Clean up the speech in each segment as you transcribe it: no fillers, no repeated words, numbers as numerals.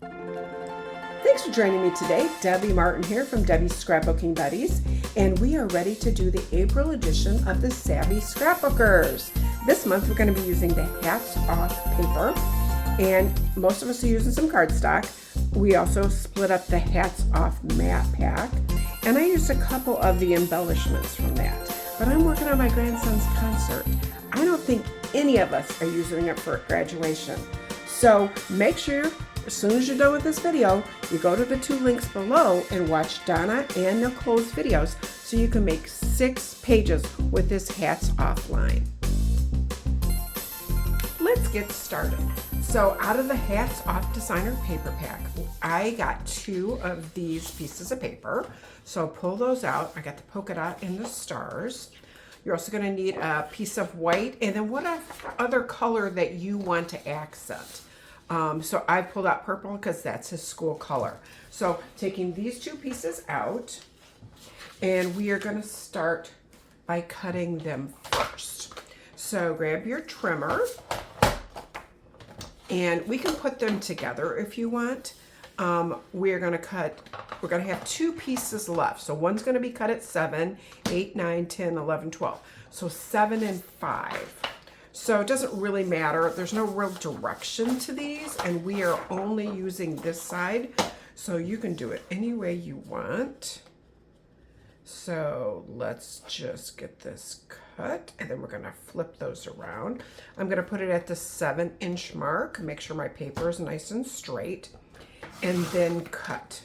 Thanks for joining me today. Debbie Martin here from Debbie's Scrapbooking Buddies, and we are ready to do the April edition of the Savvy Scrapbookers. This month we're going to be using the Hats Off paper, and most of us are using some cardstock. We also split up the Hats Off matte pack, and I used a couple of the embellishments from that. But I'm working on my grandson's concert. I don't think any of us are using it for graduation. So make sure, as soon as you're done with this video, you go to the 2 links below and watch Donna and Nicole's videos so you can make 6 pages with this Hats Off line. Let's get started. So out of the Hats Off designer paper pack, I got 2 of these pieces of paper. So pull those out. I got the polka dot and the stars. You're also going to need a piece of white and then what other color that you want to accent. So I pulled out purple because that's his school color. So taking these 2 pieces out, and we are going to start by cutting them first. So grab your trimmer, and we can put them together if you want. We're going to have 2 pieces left. So one's going to be cut at 7, 8, 9, 10, 11, 12. So 7 and 5. So it doesn't really matter. There's no real direction to these, and we are only using this side. So you can do it any way you want. So let's just get this cut, and then we're going to flip those around. I'm going to put it at the 7-inch mark. Make sure my paper is nice and straight, and then cut.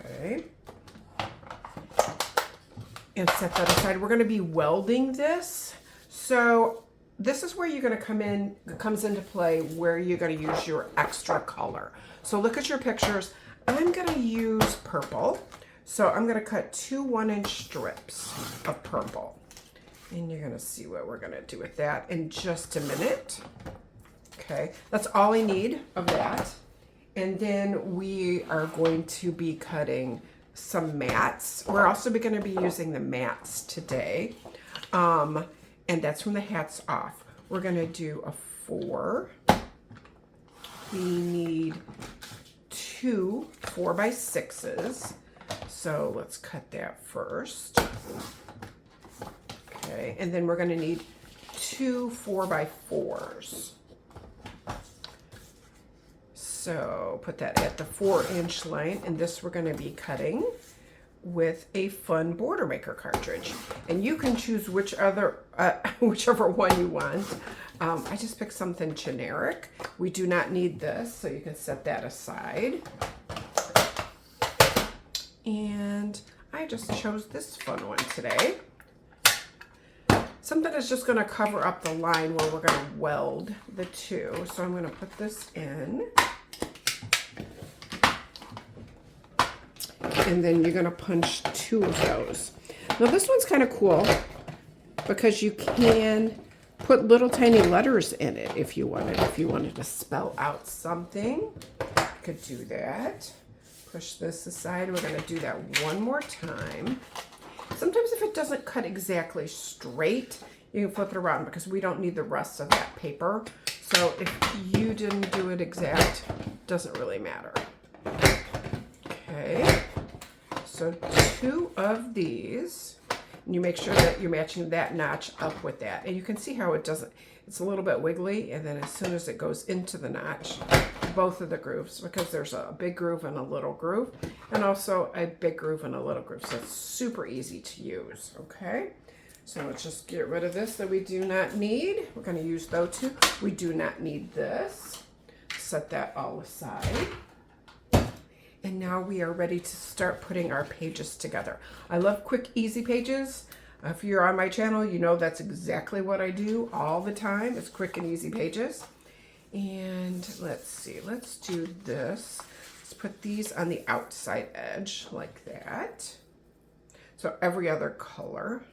Okay. And set that aside. We're going to be welding this. So this is where you're going to comes into play where you're going to use your extra color. So look at your pictures. I'm going to use purple. So I'm going to cut 2 1-inch strips of purple. And you're going to see what we're going to do with that in just a minute. Okay, that's all I need of that. And then we are going to be cutting some mats. We're also going to be using the mats today. And that's from the Hats Off. We're going to do a 4. We need 2 4x6s. So let's cut that first. Okay, and then we're going to need 2 4x4s. So put that at the 4-inch line, and this we're going to be cutting with a fun border maker cartridge, and you can choose whichever one you want. I just picked something generic. We do not need this, so you can set that aside. And I just chose this fun one today. Something that's just going to cover up the line where we're going to weld the 2. So I'm going to put this in. And then you're going to punch 2 of those. Now this one's kind of cool because you can put little tiny letters in it if you wanted. If you wanted to spell out something, you could do that. Push this aside. We're going to do that one more time. Sometimes if it doesn't cut exactly straight, you can flip it around because we don't need the rest of that paper. So if you didn't do it exact, it doesn't really matter. Okay. So 2 of these, and you make sure that you're matching that notch up with that. And you can see how it doesn't, it's a little bit wiggly, and then as soon as it goes into the notch, both of the grooves, because there's a big groove and a little groove, and also a big groove and a little groove. So it's super easy to use, okay? So let's just get rid of this that we do not need. We're gonna use those 2. We do not need this. Set that all aside. And now we are ready to start putting our pages together. I love quick, easy pages. If you're on my channel, you know that's exactly what I do all the time. It's quick and easy pages. And let's see, let's do this. Let's put these on the outside edge like that. So every other color.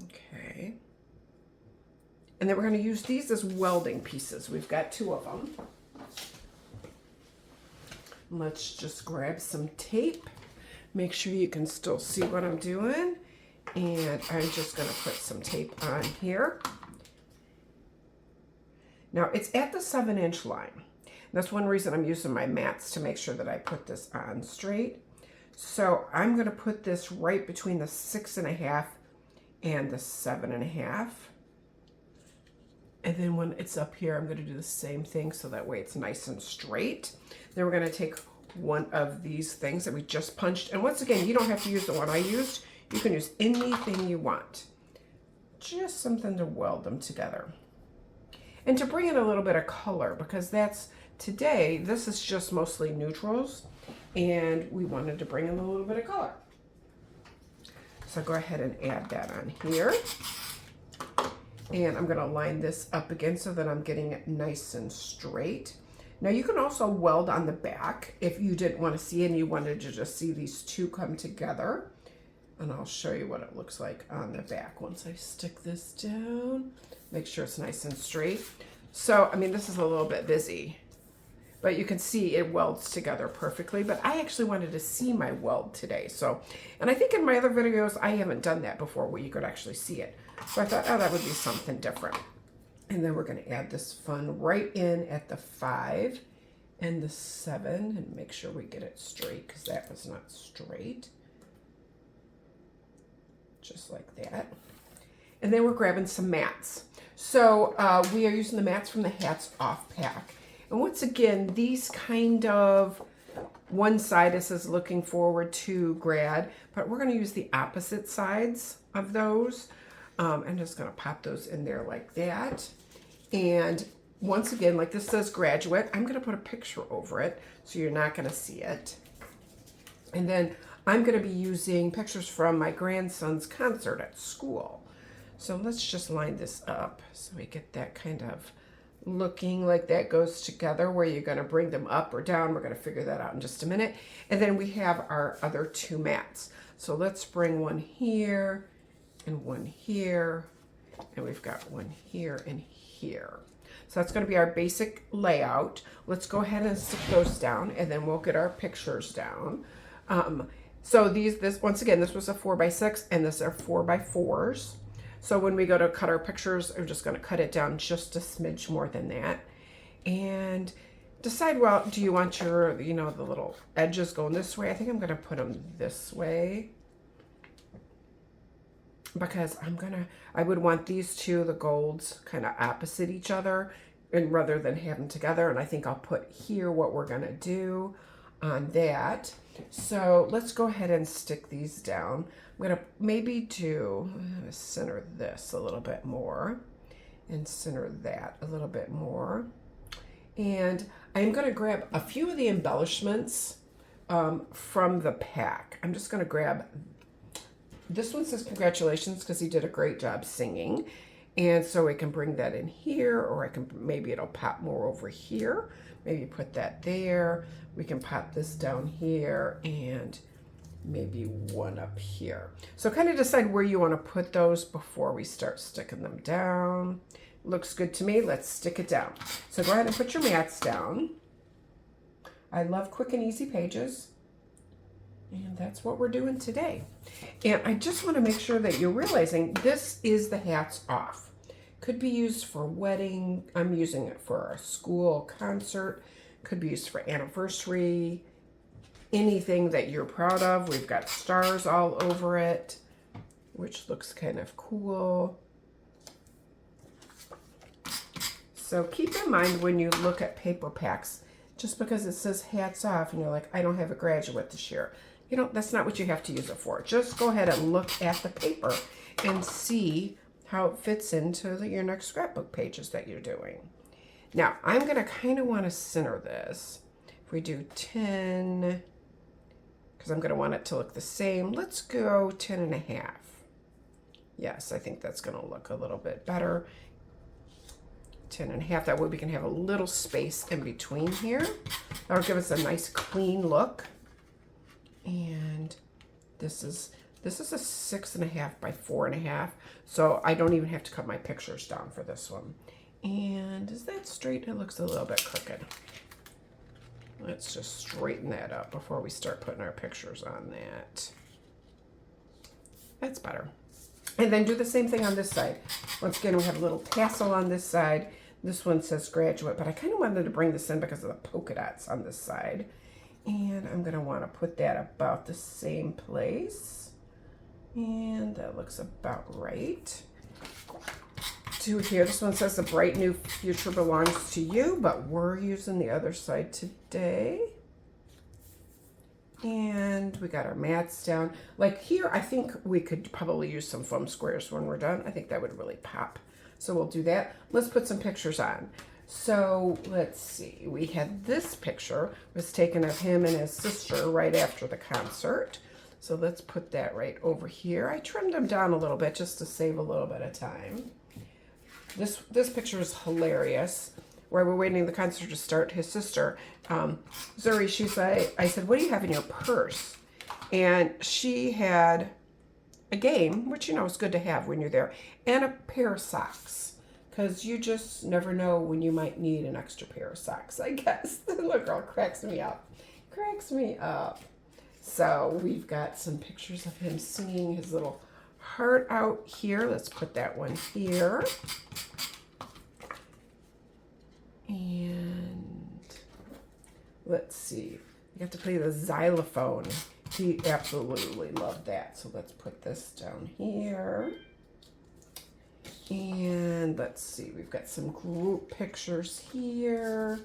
Okay. And then we're going to use these as welding pieces. We've got 2 of them. Let's just grab some tape. Make sure you can still see what I'm doing. And I'm just going to put some tape on here. Now it's at the 7-inch line. That's one reason I'm using my mats, to make sure that I put this on straight. So I'm going to put this right between the 6.5 and the 7.5. And then when it's up here, I'm going to do the same thing so that way it's nice and straight. Then we're going to take one of these things that we just punched. And once again, you don't have to use the one I used. You can use anything you want. Just something to weld them together. And to bring in a little bit of color, because today, this is just mostly neutrals. And we wanted to bring in a little bit of color. So go ahead and add that on here. And I'm going to line this up again so that I'm getting it nice and straight. Now you can also weld on the back if you didn't want to see and you wanted to just see these two come together. And I'll show you what it looks like on the back once I stick this down. Make sure it's nice and straight. So, I mean, this is a little bit busy, but you can see it welds together perfectly. But I actually wanted to see my weld today. So, and I think in my other videos, I haven't done that before where you could actually see it. So I thought, oh, that would be something different. And then we're going to add this fun right in at the 5 and the 7 and make sure we get it straight because that was not straight. Just like that. And then we're grabbing some mats. So we are using the mats from the Hats Off pack. And once again, these kind of one side this is looking forward to grad, but we're going to use the opposite sides of those. I'm just going to pop those in there like that. And once again, like this says graduate, I'm going to put a picture over it so you're not going to see it. And then I'm going to be using pictures from my grandson's concert at school. So let's just line this up so we get that kind of looking like that goes together, where you're going to bring them up or down. We're going to figure that out in just a minute. And then we have our other two mats. So let's bring one here and one here. And we've got one here and here. So that's going to be our basic layout. Let's go ahead and stick those down, and then we'll get our pictures down. So this once again, this was a 4x6 and this are 4x4s. So when we go to cut our pictures, I'm just going to cut it down just a smidge more than that. And decide, well, do you want your, the little edges going this way? I think I'm going to put them this way. Because I would want these two, the golds, kind of opposite each other, and rather than have them together. And I think I'll put here what we're going to do on that. So let's go ahead and stick these down. I'm going to maybe center this a little bit more and center that a little bit more. And I'm going to grab a few of the embellishments from the pack. I'm just going to grab, this one says congratulations because he did a great job singing. And so we can bring that in here, or maybe it'll pop more over here. Maybe put that there. We can pop this down here and maybe one up here. So kind of decide where you want to put those before we start sticking them down. Looks good to me. Let's stick it down. So go ahead and put your mats down. I love quick and easy pages. And that's what we're doing today. And I just want to make sure that you're realizing this is the Hats Off. Could be used for wedding. I'm using it for a school concert. Could be used for anniversary. Anything that you're proud of. We've got stars all over it, which looks kind of cool. So keep in mind when you look at paper packs, just because it says Hats Off and you're like, I don't have a graduate this year. That's not what you have to use it for. Just go ahead and look at the paper and see how it fits into your next scrapbook pages that you're doing. Now, I'm going to kind of want to center this. If we do 10, because I'm going to want it to look the same, let's go 10.5. Yes, I think that's going to look a little bit better. 10.5, that way we can have a little space in between here. That'll give us a nice clean look. And this is a 6.5 by 4.5, so I don't even have to cut my pictures down for this one. And is that straight? It looks a little bit crooked. Let's just straighten that up before we start putting our pictures on that. That's better. And then do the same thing on this side. Once again, we have a little tassel on this side. This one says graduate, but I kind of wanted to bring this in because of the polka dots on this side. And I'm going to want to put that about the same place. And that looks about right. To here, this one says the bright new future belongs to you, but we're using the other side today. And we got our mats down. Like here, I think we could probably use some foam squares when we're done. I think that would really pop. So we'll do that. Let's put some pictures on. So let's see. We had this picture was taken of him and his sister right after the concert. So let's put that right over here. I trimmed him down a little bit just to save a little bit of time. This picture is hilarious. Where we're waiting the concert to start, his sister, Zuri, she's like, I said, what do you have in your purse? And she had a game, which you know is good to have when you're there, and a pair of socks. Because you just never know when you might need an extra pair of socks, I guess. The little girl cracks me up. Cracks me up. So we've got some pictures of him singing his little heart out here. Let's put that one here. And let's see. You got to play the xylophone. He absolutely loved that. So let's put this down here. And let's see. We've got some group pictures here.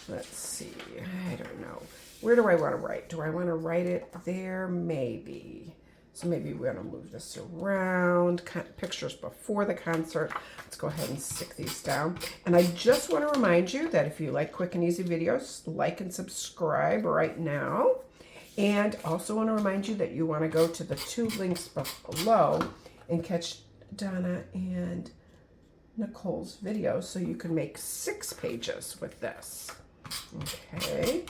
Let's see. I don't know. Where do I want to write? Do I want to write it there? Maybe. So maybe we're going to move this around. Pictures before the concert. Let's go ahead and stick these down. And I just want to remind you that if you like quick and easy videos, like and subscribe right now. And also want to remind you that you want to go to the 2 links below and catch Donna and Nicole's video so you can make 6 pages with this. Okay.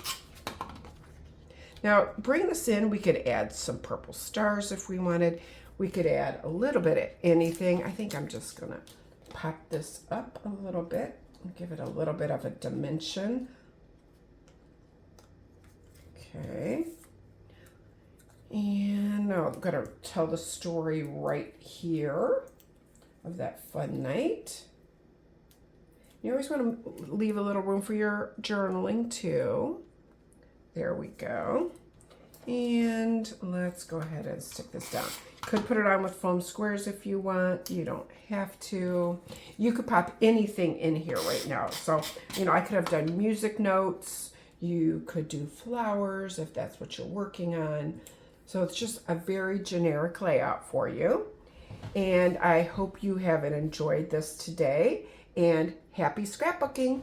Now, bring this in. We could add some purple stars if we wanted. We could add a little bit of anything. I think I'm just going to pop this up a little bit and give it a little bit of a dimension. Okay. And now I'm going to tell the story right here of that fun night. You always want to leave a little room for your journaling too. There we go. And let's go ahead and stick this down. Could put it on with foam squares if you want. You don't have to. You could pop anything in here right now. So, you know, I could have done music notes. You could do flowers if that's what you're working on. So it's just a very generic layout for you. And I hope you have enjoyed this today. And happy scrapbooking.